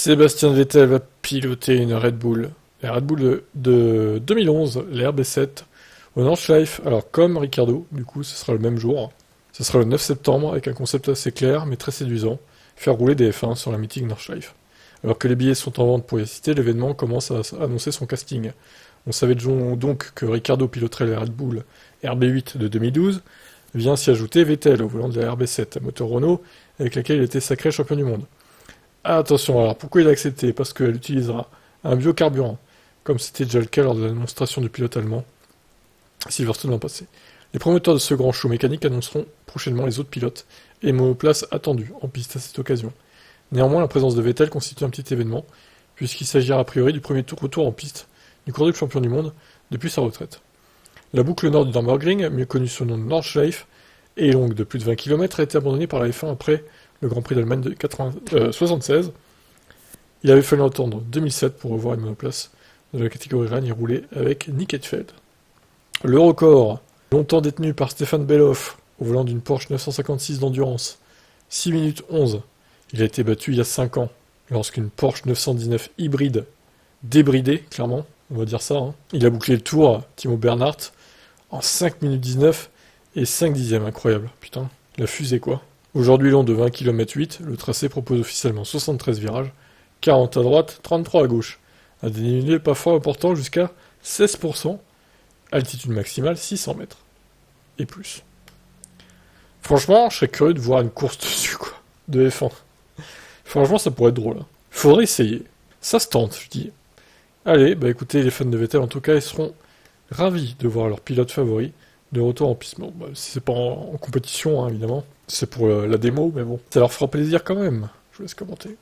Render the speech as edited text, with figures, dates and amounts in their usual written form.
Sébastien Vettel va piloter une Red Bull. La Red Bull de 2011, la RB7, au Nordschleife. Alors comme Ricardo, du coup ce sera le même jour. Ce sera le 9 septembre avec un concept assez clair mais très séduisant. Faire rouler des F1 sur la mythique Nordschleife. Alors que les billets sont en vente pour y assister, l'événement commence à annoncer son casting. On savait donc que Ricardo piloterait la Red Bull RB8 de 2012. Vient s'y ajouter Vettel au volant de la RB7 à moteur Renault avec laquelle il était sacré champion du monde. Attention, alors pourquoi il a accepté? Parce qu'elle utilisera un biocarburant, comme c'était déjà le cas lors de la démonstration du pilote allemand Silverstone l'an passé. Les promoteurs de ce grand show mécanique annonceront prochainement les autres pilotes et monoplaces attendus en piste à cette occasion. Néanmoins, la présence de Vettel constitue un petit événement, puisqu'il s'agira a priori du premier retour en piste du quadruple champion du monde depuis sa retraite. La boucle nord du Nürburgring, mieux connue sous le nom de Nordschleife, et longue de plus de 20 km, a été abandonnée par la F1 après le Grand Prix d'Allemagne de 76. Il avait fallu attendre 2007 pour revoir une monoplace de la catégorie Run y rouler avec Nick Heidfeld. Le record, longtemps détenu par Stéphane Bellof au volant d'une Porsche 956 d'endurance, 6 minutes 11. Il a été battu il y a 5 ans, lorsqu'une Porsche 919 hybride, débridée, clairement, on va dire ça, il a bouclé le tour, Timo Bernhardt, en 5 minutes 19 et 5 dixièmes, incroyable, putain, la fusée quoi. Aujourd'hui long de 20 km 8, le tracé propose officiellement 73 virages, 40 à droite, 33 à gauche, un dénivelé parfois important jusqu'à 16%, altitude maximale 600 mètres, et plus. Franchement, je serais curieux de voir une course dessus, quoi, de F1. Franchement, ça pourrait être drôle. Faudrait essayer. Ça se tente, je dis. Allez, bah écoutez, les fans de Vettel, en tout cas, ils seront ravis de voir leur pilote favori de retour en piste. Bon, bah, c'est pas en compétition, évidemment. C'est pour la démo, mais bon. Ça leur fera plaisir quand même. Je vous laisse commenter.